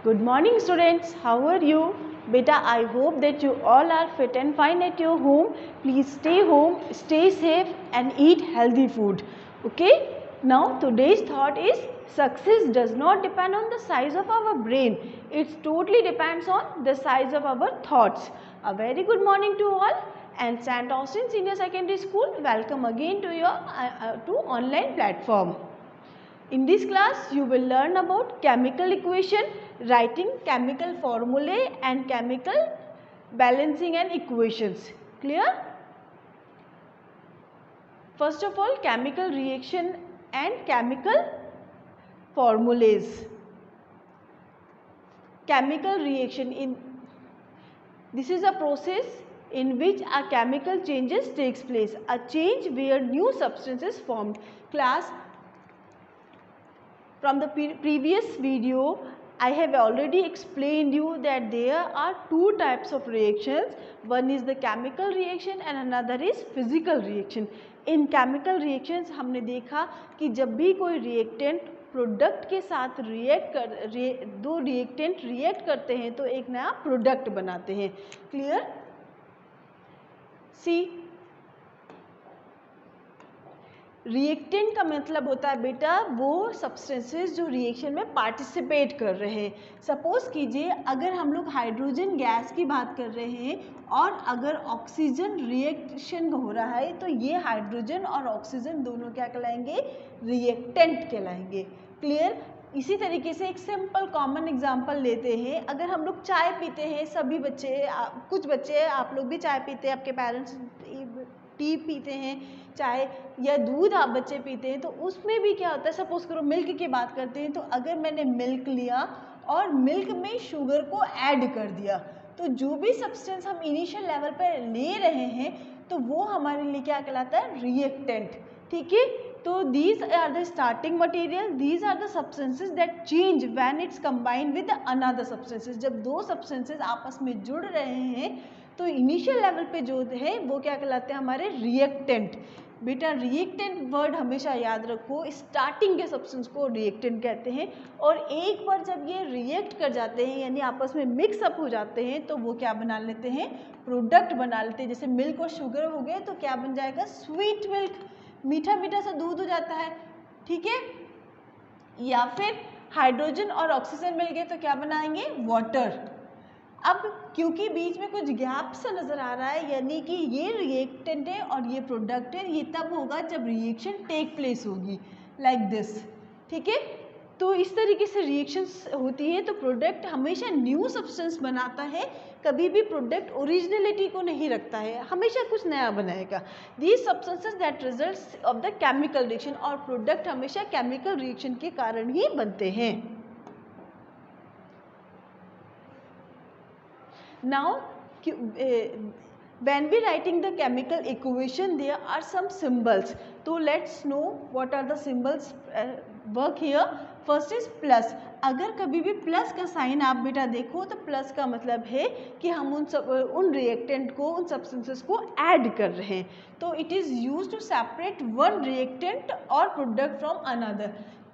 Good morning students, how are you? Beta, I hope that you all are fit and fine at your home. Please stay home, stay safe and eat healthy food. Okay? Now today's thought is success does not depend on the size of our brain. It totally depends on the size of our thoughts. A very good morning to all and St. Austin Senior Secondary School. Welcome again to your online platform. In this class, you will learn about chemical equation, writing chemical formulae and chemical balancing and equations. Clear? First of all, chemical reaction and chemical formulas. Chemical reaction this is a process in which a chemical changes takes place. A change where new substances formed. Class, from the previous video, I have already explained you that there are two types of reactions. One is the chemical reaction and another is physical reaction. In chemical reactions हमने देखा कि जब भी कोई reactant product के साथ दो reactant react करते हैं तो एक नया प्रोडक्ट बनाते हैं. क्लियर? सी, रिएक्टेंट का मतलब होता है बेटा वो सब्सटेंसेस जो रिएक्शन में पार्टिसिपेट कर रहे हैं. सपोज कीजिए अगर हम लोग हाइड्रोजन गैस की बात कर रहे हैं और अगर ऑक्सीजन रिएक्शन हो रहा है तो ये हाइड्रोजन और ऑक्सीजन दोनों क्या कहलाएंगे? रिएक्टेंट कहलाएंगे. क्लियर? इसी तरीके से एक सिंपल कॉमन एग्जांपल लेते हैं. अगर हम लोग चाय पीते हैं, सभी बच्चे, कुछ बच्चे, आप लोग भी चाय पीते हैं, आपके पेरेंट्स टी पीते हैं, चाय या दूध आप बच्चे पीते हैं, तो उसमें भी क्या होता है? सपोज करो मिल्क की बात करते हैं तो अगर मैंने मिल्क लिया और मिल्क में शुगर को ऐड कर दिया तो जो भी सब्सटेंस हम इनिशियल लेवल पर ले रहे हैं तो वो हमारे लिए क्या कहलाता है? रिएक्टेंट. ठीक है? तो these are the starting material, these are the substances that change when it's combined with another substances. जब दो substances आपस में जुड़ रहे हैं तो इनिशियल लेवल पे जो है वो क्या कहलाते हैं? हमारे रिएक्टेंट. बेटा रिएक्टेंट वर्ड हमेशा याद रखो, स्टार्टिंग के सब्सटेंस को रिएक्टेंट कहते हैं और एक बार जब ये रिएक्ट कर जाते हैं यानी आपस में मिक्सअप हो जाते हैं तो वो क्या बना लेते हैं? प्रोडक्ट बना लेते हैं. जैसे मिल्क और शुगर हो गए तो क्या बन जाएगा? स्वीट मिल्क, मीठा मीठा सा दूध हो जाता है. ठीक है? या फिर हाइड्रोजन और ऑक्सीजन मिल गए तो क्या बनाएंगे? वाटर. अब क्योंकि बीच में कुछ गैप सा नजर आ रहा है यानी कि ये रिएक्टेंट है और ये प्रोडक्ट है, ये तब होगा जब रिएक्शन टेक प्लेस होगी, लाइक दिस. ठीक है? तो इस तरीके से रिएक्शंस होती है. तो प्रोडक्ट हमेशा न्यू सब्सटेंस बनाता है, कभी भी प्रोडक्ट ओरिजिनलिटी को नहीं रखता है, हमेशा कुछ नया बनाएगा. These substances that results of the chemical reaction, और प्रोडक्ट हमेशा केमिकल रिएक्शन के कारण ही बनते हैं. Now, when we writing the chemical equation, there are some symbols. So let's know what are the symbols work here. First is plus. अगर कभी भी plus का साइन आप बेटा देखो तो प्लस का मतलब है कि हम उन रिएक्टेंट को, उन सब्सटेंसेस को ऐड कर रहे हैं. तो it is use to separate one reactant और प्रोडक्ट फ्रॉम अनदर.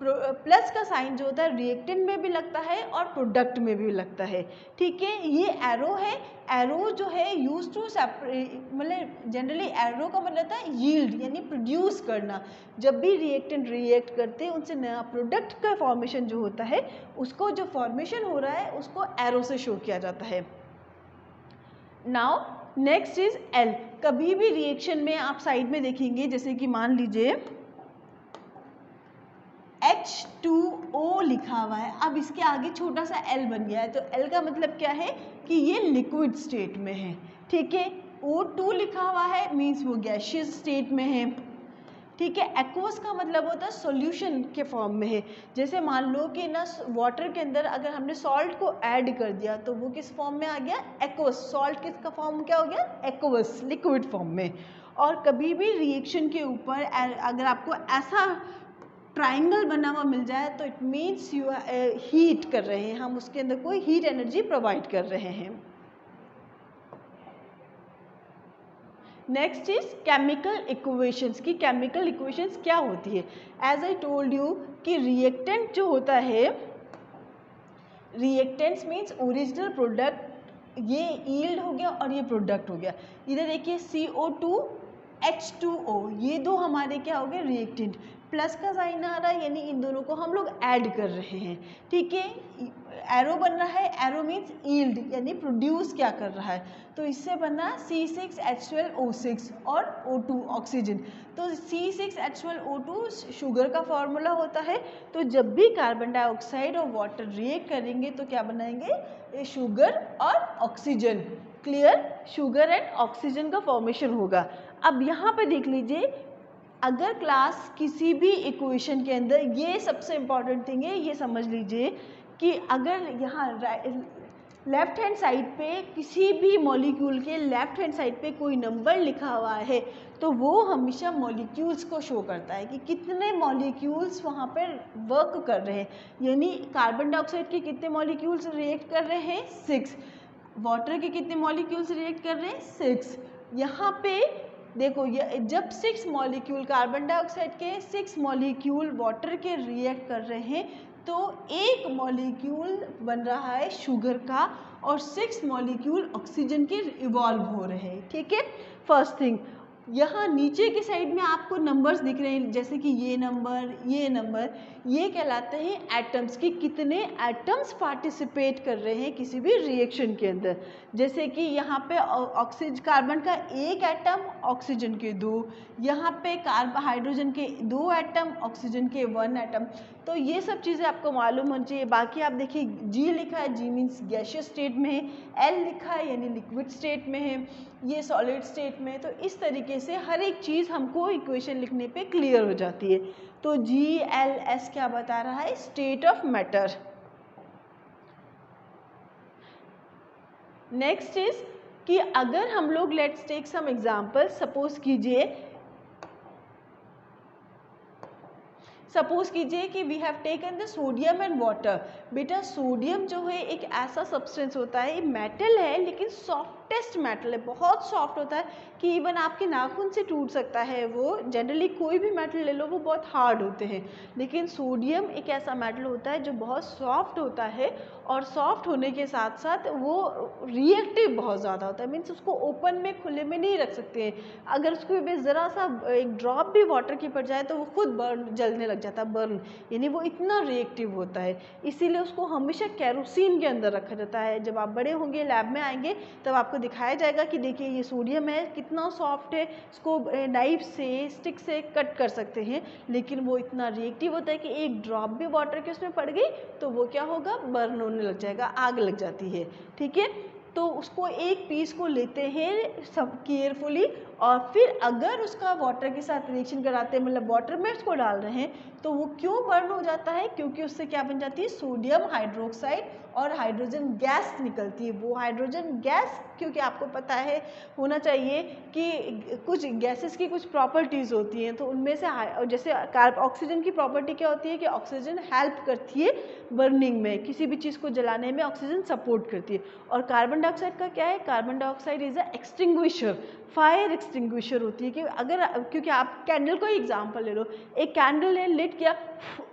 प्लस का साइन जो होता है रिएक्टेंट में भी लगता है और प्रोडक्ट में भी लगता है. ठीक है? ये एरो है. एरो जो है यूज टू सेपरेट, मतलब जनरली एरो का मतलब होता है यील्ड यानी प्रोड्यूस करना. जब भी रिएक्टेंट रिएक्ट करते हैं उनसे नया प्रोडक्ट का फॉर्मेशन जो होता है उसको, जो फॉर्मेशन हो रहा है उसको एरो से शो किया जाता है. Now next is L. कभी भी रिएक्शन में आप साइड में देखेंगे, जैसे कि मान लीजिए H2O लिखा हुआ है, अब इसके आगे छोटा सा L बन गया है तो L का मतलब क्या है? कि ये लिक्विड स्टेट में है. ठीक है? O2 लिखा हुआ है मीन्स वो गैसियस स्टेट में है. ठीक है? एक्वस का मतलब होता है सॉल्यूशन के फॉर्म में है. जैसे मान लो कि ना वाटर के अंदर अगर हमने सॉल्ट को ऐड कर दिया तो वो किस फॉर्म में आ गया? एक्वस. सॉल्ट किसका फॉर्म क्या हो गया? एक्वस, लिक्विड फॉर्म में. और कभी भी रिएक्शन के ऊपर अगर आपको ऐसा ट्राइंगल बना हुआ मिल जाए तो इट मीन्स यू हीट कर रहे हैं, हम उसके अंदर कोई हीट एनर्जी प्रोवाइड कर रहे हैं. Next is chemical equations. की केमिकल इक्वेशंस क्या होती है? एज आई टोल्ड यू कि रिएक्टेंट जो होता है रिएक्टेंट्स मीन्स ओरिजिनल प्रोडक्ट, ये यील्ड हो गया और ये प्रोडक्ट हो गया। इधर देखिए CO2 H2O, ये दो हमारे क्या हो गए रिएक्टेंट, प्लस का साइन आ रहा है यानी इन दोनों को हम लोग ऐड कर रहे हैं, ठीक है। एरो बन रहा है, एरो मीन्स यील्ड यानी प्रोड्यूस क्या कर रहा है, तो इससे बना C6H12O6 और O2 ऑक्सीजन। तो C6H12O2 शुगर का फॉर्मूला होता है, तो जब भी कार्बन डाइऑक्साइड और वाटर रिएक्ट करेंगे तो क्या बनाएंगे, ये शुगर और oxygen. Clear, sugar and oxygen का फॉर्मेशन होगा। अब यहाँ पे देख लीजिए, अगर क्लास किसी भी इक्वेशन के अंदर, ये सबसे इम्पॉर्टेंट थिंग है, ये समझ लीजिए कि अगर यहाँ लेफ्ट हैंड साइड पे किसी भी मॉलिक्यूल के लेफ्ट हैंड साइड पे कोई नंबर लिखा हुआ है तो वो हमेशा मॉलिक्यूल्स को शो करता है कि कितने मॉलिक्यूल्स वहाँ पर वर्क कर रहे हैं। यानी कार्बन डाइऑक्साइड के कितने मॉलिक्यूल्स रिएक्ट कर रहे हैं, 6। वाटर के कितने मॉलिक्यूल्स रिएक्ट कर रहे हैं, 6। यहाँ पे देखो, ये जब 6 मॉलिक्यूल कार्बन डाइऑक्साइड के 6 मॉलिक्यूल वाटर के रिएक्ट कर रहे हैं तो एक मॉलिक्यूल बन रहा है शुगर का और 6 मॉलिक्यूल ऑक्सीजन के इवॉल्व हो रहे हैं, ठीक है। फर्स्ट थिंग, यहाँ नीचे की साइड में आपको नंबर्स दिख रहे हैं, जैसे कि ये नंबर, ये कहलाते हैं एटम्स, कि कितने एटम्स पार्टिसिपेट कर रहे हैं किसी भी रिएक्शन के अंदर। जैसे कि यहाँ पे ऑक्सीजन, कार्बन का 1 एटम, ऑक्सीजन के 2, यहाँ पे हाइड्रोजन के 2 एटम, ऑक्सीजन के 1 एटम। तो ये सब चीज़ें आपको मालूम होनी चाहिए। बाकी आप देखिए G लिखा है, G मीन्स गैशियस स्टेट में है, L लिखा है यानी लिक्विड स्टेट में है, ये सॉलिड स्टेट में है। तो इस तरीके से हर एक चीज़ हमको इक्वेशन लिखने पे क्लियर हो जाती है। तो GLS क्या बता रहा है, state of matter. Next is कि अगर हम लोग let's take some example, suppose कीजिए कि we have taken the sodium and water. बेटा सोडियम जो है एक ऐसा सब्सटेंस होता है, मेटल है लेकिन सॉफ्टेस्ट मेटल है, बहुत सॉफ्ट होता है कि इवन आपके नाखून से टूट सकता है वो। जनरली कोई भी मेटल ले लो वो बहुत हार्ड होते हैं, लेकिन सोडियम एक ऐसा मेटल होता है जो बहुत सॉफ्ट होता है और सॉफ्ट होने के साथ साथ वो रिएक्टिव बहुत ज़्यादा होता है। मीन्स उसको ओपन में खुले में नहीं रख सकते हैं, अगर उसको भी ज़रा सा एक ड्रॉप भी वाटर की पड़ जाए तो वो खुद बर्न, जलने लग जाता है, बर्न, यानी वो इतना रिएक्टिव होता है। इसीलिए उसको हमेशा केरोसिन के अंदर रखा जाता है। जब आप बड़े होंगे, लैब में आएंगे, तब आपको दिखाया जाएगा कि देखिए ये सोडियम है, कितना सॉफ्ट है, इसको नाइफ से, स्टिक से कट कर सकते हैं, लेकिन वो इतना रिएक्टिव होता है कि एक ड्रॉप भी वाटर के उसमें पड़ गई तो वो क्या होगा, बर्न होने लग जाएगा, आग लग जाती है, ठीक है। तो उसको एक पीस को लेते हैं सब केयरफुली और फिर अगर उसका वाटर के साथ रिएक्शन कराते हैं, मतलब वाटर में उसको डाल रहे हैं, तो वो क्यों बर्न हो जाता है, क्योंकि उससे क्या बन जाती है, सोडियम हाइड्रोक्साइड और हाइड्रोजन गैस निकलती है। वो हाइड्रोजन गैस, क्योंकि आपको पता है होना चाहिए कि कुछ गैसेस की कुछ प्रॉपर्टीज़ होती हैं, तो उनमें से जैसे ऑक्सीजन की प्रॉपर्टी क्या होती है कि ऑक्सीजन हेल्प करती है बर्निंग में, किसी भी चीज़ को जलाने में ऑक्सीजन सपोर्ट करती है। और कार्बन डाइऑक्साइड का क्या है, carbon dioxide is a extinguisher, fire extinguisher होती है। कि अगर, क्योंकि आप कैंडल को ही एग्जांपल ले लो, एक कैंडल है, लिट किया,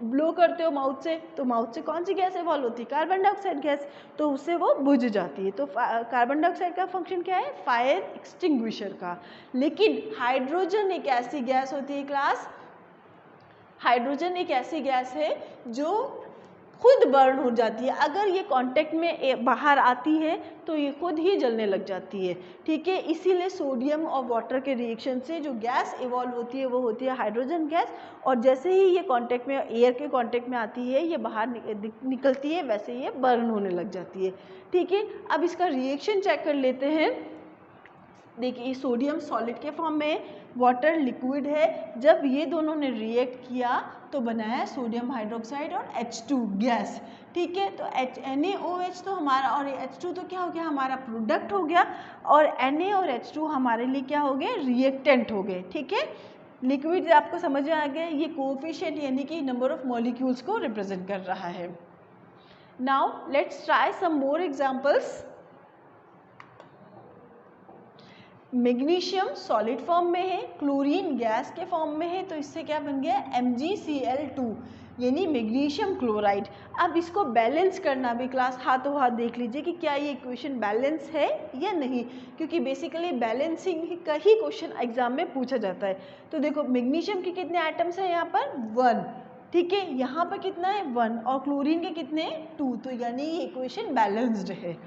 ब्लो करते हो माउथ से, तो माउथ से कौन सी गैस इवॉल्व होती है, कार्बन डाइऑक्साइड गैस, तो उससे वो बुझ जाती है। तो कार्बन डाइऑक्साइड का फंक्शन क्या है, फायर एक्सटिंग्विशर का। लेकिन हाइड्रोजन एक ऐसी गैस होती है क्लास, हाइड्रोजन एक ऐसी गैस है जो खुद बर्न हो जाती है। अगर ये कांटेक्ट में बाहर आती है तो ये खुद ही जलने लग जाती है, ठीक है। इसीलिए सोडियम और वाटर के रिएक्शन से जो गैस इवॉल्व होती है वो होती है हाइड्रोजन गैस, और जैसे ही ये कांटेक्ट में, एयर के कांटेक्ट में आती है, ये बाहर निकलती है, वैसे ये बर्न होने लग जाती है, ठीक है। अब इसका रिएक्शन चेक कर लेते हैं। देखिए सोडियम सॉलिड के फॉर्म में, वाटर लिक्विड है, जब ये दोनों ने रिएक्ट किया तो बनाया सोडियम हाइड्रोक्साइड और H2 गैस, ठीक है। तो NaOH तो हमारा, और H2 तो क्या हो गया, हमारा प्रोडक्ट हो गया, और Na और H2 हमारे लिए क्या हो गए, रिएक्टेंट हो गए, ठीक है। लिक्विड आपको समझ में आ गया, ये कोएफिशिएंट यानी कि नंबर ऑफ मॉलिक्यूल्स को रिप्रेजेंट कर रहा है। Now let's try some more examples. Magnesium solid form में है, क्लोरीन गैस के फॉर्म में है, तो इससे क्या बन गया, MgCl2। यानी मैग्नीशियम क्लोराइड। अब इसको बैलेंस करना भी क्लास हाथों हाथ देख लीजिए कि क्या ये इक्वेशन बैलेंस है या नहीं, क्योंकि बेसिकली बैलेंसिंग का ही क्वेश्चन एग्जाम में पूछा जाता है। तो देखो मैग्नीशियम के कितने एटम्स हैं यहाँ पर 1, ठीक है, यहाँ पर कितना है 1 और क्लोरीन के कितने 2, तो यानी ये इक्वेशन बैलेंस्ड है।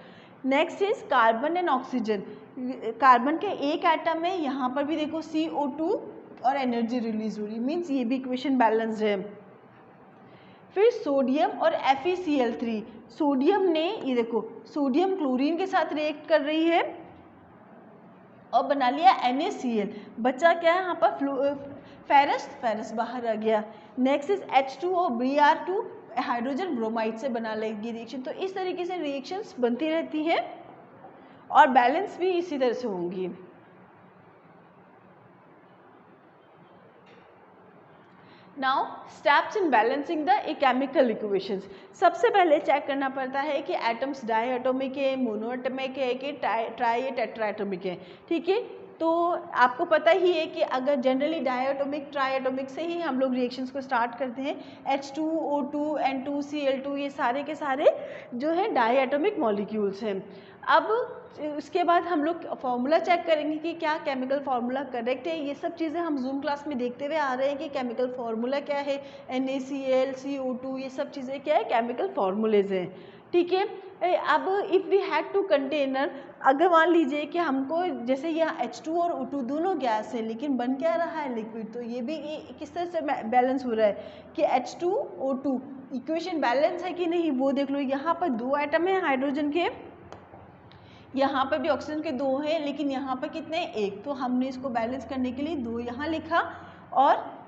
Next is carbon and oxygen. Carbon के एक एटम है, यहाँ पर भी देखो CO2 और एनर्जी रिलीज हो रही, मीन्स ये भी इक्वेशन बैलेंस्ड है। फिर सोडियम और FeCl3, सोडियम ने ये देखो सोडियम क्लोरीन के साथ रिएक्ट कर रही है और बना लिया NaCl, बचा क्या है यहाँ पर फेरस बाहर आ गया। Next is H2O Br2, hydrogen bromide से बना लेगी रिएक्शन। तो इस तरीके से रिएक्शंस बनती रहती हैं और बैलेंस भी इसी तरह से होंगी। Now steps in balancing the chemical equations. सबसे पहले चेक करना पड़ता है कि एटम्स डायएटॉमिक है, मोनोएटॉमिक है कि ट्राई या टेट्राएटॉमिक है, ठीक है। तो आपको पता ही है कि अगर जनरली डायएटॉमिक ट्राइएटॉमिक से ही हम लोग रिएक्शंस को स्टार्ट करते हैं। H2O2 N2Cl2 ये सारे के सारे जो है डायएटॉमिक मॉलिक्यूल्स हैं। अब उसके बाद हम लोग फॉर्मूला चेक करेंगे कि क्या केमिकल फार्मूला करेक्ट है। ये सब चीज़ें हम जूम क्लास में देखते हुए आ रहे हैं कि केमिकल फार्मूला क्या है, NaCl CO2 ये सब चीज़ें क्या है केमिकल फार्मूलेज हैं, ठीक है। अब if we had two container, अगर मान लीजिए कि हमको जैसे यहाँ H2 और O2 दोनों गैस है लेकिन बन क्या रहा है लिक्विड, तो ये भी किस तरह से बैलेंस हो रहा है कि H2O2 इक्वेशन बैलेंस है कि नहीं वो देख लो। यहाँ पर 2 एटम है हाइड्रोजन के, यहाँ पर भी ऑक्सीजन के 2 हैं, लेकिन यहाँ पर कितने 1, तो हमने इसको बैलेंस करने के लिए 2 यहाँ लिखा और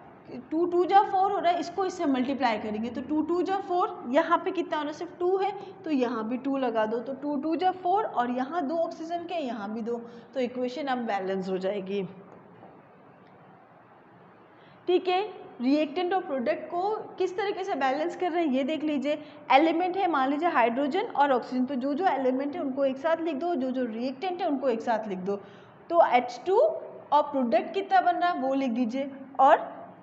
2 2 जा 4 हो रहा है, इसको इससे मल्टीप्लाई करेंगे तो 2 2 जा 4, यहाँ पे कितना हो रहा है सिर्फ 2 है तो यहाँ भी 2 लगा दो, तो 2 2 जा 4 और यहाँ 2 ऑक्सीजन के, यहाँ भी 2, तो इक्वेशन अब बैलेंस हो जाएगी, ठीक है। रिएक्टेंट और प्रोडक्ट को किस तरीके से बैलेंस कर रहे हैं ये देख लीजिए। एलिमेंट है मान लीजिए हाइड्रोजन और ऑक्सीजन, तो जो जो एलिमेंट है उनको एक साथ लिख दो, जो जो रिएक्टेंट है उनको एक साथ लिख दो। तो H2 और प्रोडक्ट कितना बन रहा है वो लिख दीजिए, और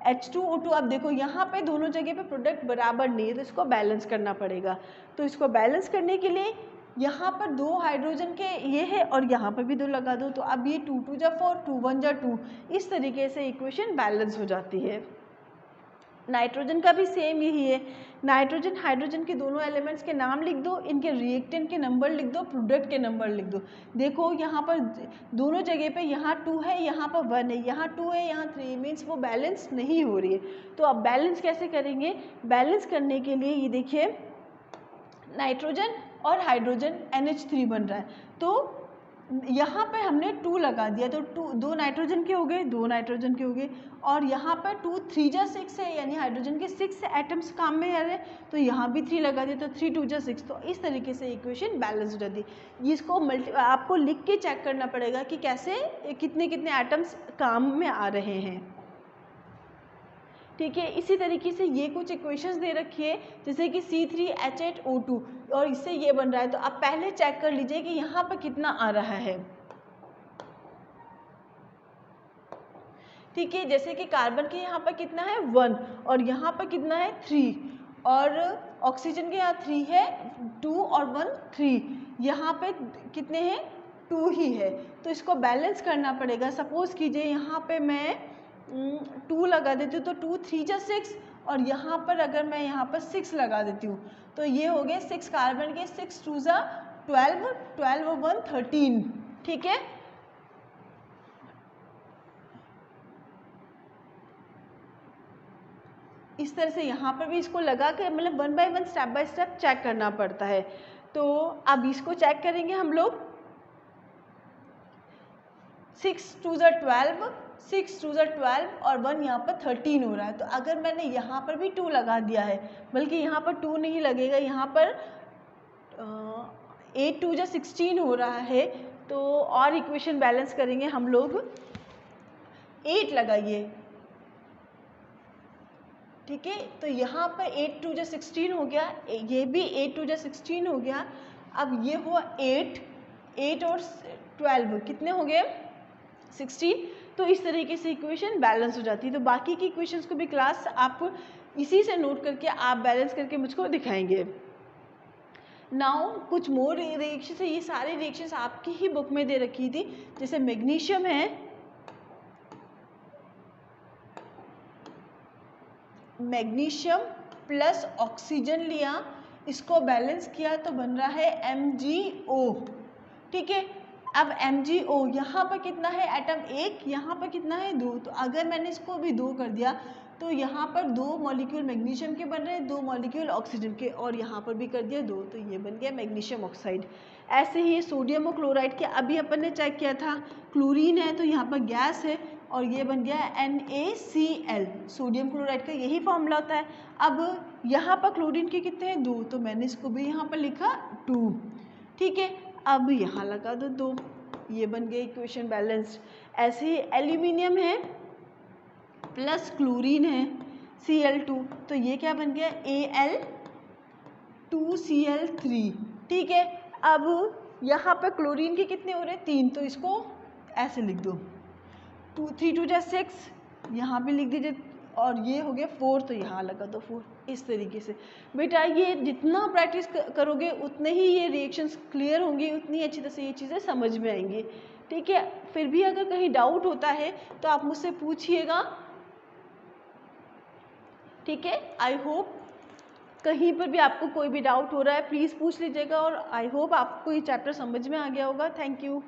H2O2 अब देखो यहाँ पे दोनों जगह पे प्रोडक्ट बराबर नहीं है तो इसको बैलेंस करना पड़ेगा। तो इसको बैलेंस करने के लिए यहाँ पर 2 हाइड्रोजन के ये है और यहाँ पर भी 2 लगा दो, तो अब ये 2 2 जा 4 2 1 जा 2, इस तरीके से इक्वेशन बैलेंस हो जाती है। नाइट्रोजन का भी सेम यही है। नाइट्रोजन हाइड्रोजन के दोनों एलिमेंट्स के नाम लिख दो, इनके रिएक्टेंट के नंबर लिख दो, प्रोडक्ट के नंबर लिख दो। देखो यहाँ पर दोनों जगह पे यहाँ 2 है, यहाँ पर 1 है, यहाँ 2 है, यहाँ 3, मीन्स वो बैलेंस नहीं हो रही है। तो अब बैलेंस कैसे करेंगे? बैलेंस करने के लिए ये देखिए नाइट्रोजन और हाइड्रोजन NH3 बन रहा है, तो यहाँ पर हमने 2 लगा दिया तो 2 नाइट्रोजन के हो गए, 2 नाइट्रोजन के हो गए, और यहाँ पर 2 3 जा 6 है, यानी हाइड्रोजन के 6 एटम्स काम में आ रहे हैं, तो यहाँ भी 3 लगा दिया तो 3 2 जा 6, तो इस तरीके से इक्वेशन बैलेंस हो जाती है। इसको आपको लिख के चेक करना पड़ेगा कि कैसे कितने कितने एटम्स काम में आ रहे हैं, ठीक है। इसी तरीके से ये कुछ इक्वेशंस दे रखी है जैसे कि C3H8O2 और इससे ये बन रहा है, तो आप पहले चेक कर लीजिए कि यहाँ पर कितना आ रहा है, ठीक है। जैसे कि कार्बन के यहाँ पर कितना है 1 और यहाँ पर कितना है 3, और ऑक्सीजन के यहाँ 3 है, 2 और 1 3, यहाँ पे कितने हैं 2 ही है, तो इसको बैलेंस करना पड़ेगा। सपोज कीजिए यहाँ पे मैं 2 लगा देती हूँ तो 2 3 जा 6, और यहाँ पर अगर मैं यहाँ पर 6 लगा देती हूँ तो ये हो गए 6 कार्बन के, 6 2 जा 12, 12 और 1 13, ठीक है। इस तरह से यहाँ पर भी इसको लगा के मतलब 1 by 1 step by step check करना पड़ता है। तो अब इसको चेक करेंगे हम लोग। 6 2 जा 12, 6 2 जा 12 और 1 यहाँ पर 13 हो रहा है, तो अगर मैंने यहाँ पर भी 2 लगा दिया है, बल्कि यहाँ पर 2 नहीं लगेगा, यहाँ पर 8 2 जा 16 हो रहा है, तो और इक्वेशन बैलेंस करेंगे हम लोग। 8 लगाइए, ठीक है, तो यहाँ पर 8 2 जा 16 हो गया, ये भी 8 2 जा 16 हो गया। अब ये हुआ 8 और 12 कितने हो गए 16, तो इस तरीके से इक्वेशन बैलेंस हो जाती है। तो बाकी की इक्वेशंस को भी क्लास आप इसी से नोट करके आप बैलेंस करके मुझको दिखाएंगे। नाउ कुछ मोर रिएक्शन है, ये सारे रिएक्शंस आपकी ही बुक में दे रखी थी। जैसे मैग्नीशियम है, मैग्नीशियम प्लस ऑक्सीजन लिया, इसको बैलेंस किया तो बन रहा है MgO। ठीक है, अब MgO यहाँ पर कितना है एटम, एक, यहाँ पर कितना है 2। तो अगर मैंने इसको भी 2 कर दिया तो यहाँ पर 2 मॉलिक्यूल मैग्नीशियम के बन रहे हैं, 2 मॉलिक्यूल ऑक्सीजन के, और यहाँ पर भी कर दिया 2, तो ये बन गया मैग्नीशियम ऑक्साइड। ऐसे ही सोडियम और क्लोराइड के अभी अपन ने चेक किया था, क्लोरीन है तो यहाँ पर गैस है और ये बन गया NaCl। सोडियम क्लोराइड का यही फॉर्मूला होता है। अब यहाँ पर क्लोरीन के कितने हैं 2, तो मैंने इसको भी यहाँ पर लिखा 2। ठीक है, अब यहाँ लगा दो 2, ये बन गया इक्वेशन बैलेंस्ड। ऐसे ही एल्यूमिनियम है प्लस क्लोरीन है Cl2, तो ये क्या बन गया Al2Cl3। ठीक है, अब यहाँ पर क्लोरीन के कितने हो रहे हैं 3, तो इसको ऐसे लिख दो 3 2 6, यहाँ पे लिख दीजिए, और ये हो गया 4, तो यहाँ लगा दो 4। इस तरीके से बेटा ये जितना प्रैक्टिस करोगे उतने ही ये रिएक्शंस क्लियर होंगे, उतनी अच्छी तरह से ये चीज़ें समझ में आएंगी। ठीक है, फिर भी अगर कहीं डाउट होता है तो आप मुझसे पूछिएगा। ठीक है, आई होप कहीं पर भी आपको कोई भी डाउट हो रहा है प्लीज़ पूछ लीजिएगा, और आई होप आपको ये चैप्टर समझ में आ गया होगा। Thank you.